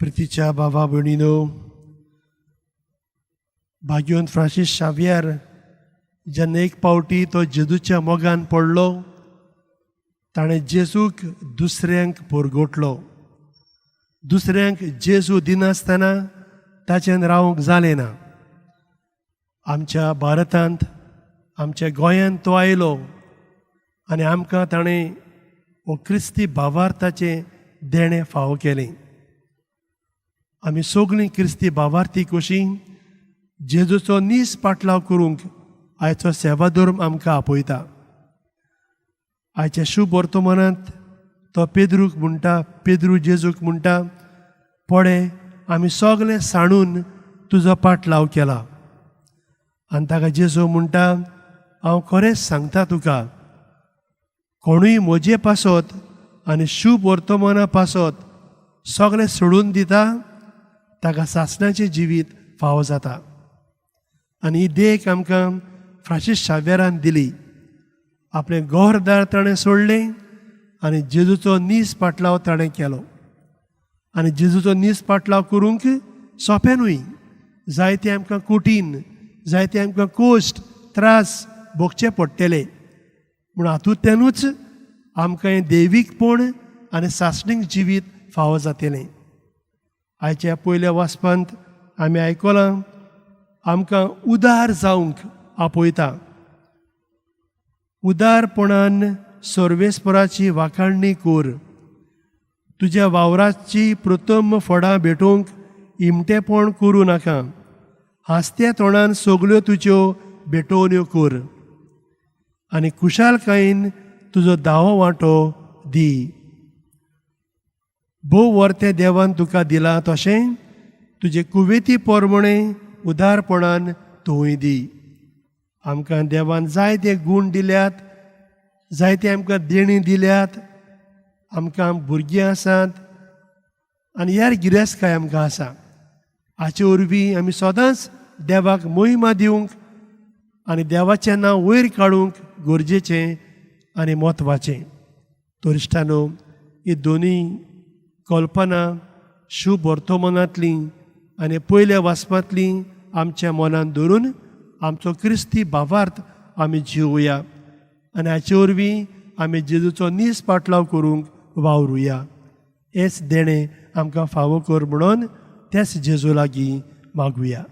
प्रितीच्या भावा भयणीनो, भाग्यवंत फ्रांसीस शावियर जेन्ना एक पावटी तो जेजूच्या मोगान पडलो, ताणें जेजूक दुसऱ्यांक परगोटलो. दुसऱ्यांक जेजू दिनासतना ताचें रावंक जालें ना. आमच्या भारतांत, आमच्या गोंयांत तो आयलो आनी आमकां ताणें हो क्रिस्ती भावार्थाचें देणें फावो केलें. आमी सगळीं क्रिस्ती भावार्थी कशीं जेजूचो नीस पाटलाव करूंक आयचो सेवा धर्म आमकां आपयता. आयच्या शुभ वर्तमानांत तो पेद्रूक म्हणटा, पेद्रू जेजूक म्हणटा, पळय आमी सगळे साणून तुजो पाटलाव केला. आनी ताका जेजू म्हणटा, हांव खरेंच सांगता तुका, कोणूय म्हजे पासत आनी शुभ वर्तमाना पासत सगळें सोडून दिता, ताका सासणाचें जिवीत फावो जाता. आनी ही देख आमकां फ्रांसीस शावियरान दिली. आपलें घरदार ताणें सोडलें आनी जेजूचो नीस पाटलाव ताणें केलो. आनी जेजूचो नीस पाटलाव करूंक सोंपें न्हय. जायते आमकां कठीण, जायते आमकां कोश्ट, त्रास भोगचे पडटले. पूण हातूंतल्यानूच आमकां हें देवीकपण आनी सासणीक जिवीत फावो जातलें. आयच्या पयल्या वाचपांत आमी आयकलां, आमकां उदार जावंक आपयता. उदारपणान सर्वेस्पराची वाखाणणी कर. तुज्या वावराची प्रथम फळां भेटोवंक इमटेपण करूं नाका. हांसत्या तोंडान सगल्यो तुज्यो भेटोवण्यो कर. आनी खुशालकायेन तुजो दावो वांटो दी. भोव वर्तें देवान तुका दिलां तशें तुजे कुवेती पोरमणें उदारपणान तूंय दी. आमकां देवान जायते गूण दिल्यात, जायते आमकां देणी दिल्यात. आमकां भुरगीं आसात आनी यार गिरेस्तकाय आमकां आसा. हाचे वरवीं आमी सदांच देवाक महिमा दिवंक आनी देवाचें नांव वयर काडूंक गरजेचें आनी म्हत्वाचें. तोरिश्टानो, ही दोनूय कल्पना शुभ वर्तमानांतलीं आनी पयल्या वाचपांतलीं आमच्या मनान धरून आमचो क्रिस्ती भावार्थ आमी जिवुया आनी हाचे वरवीं आमी जेजूचो नीस पाटलाव करूंक वावरुया. हेच देणें आमकां फावो कर म्हणून तेच जेजू लागीं मागुया.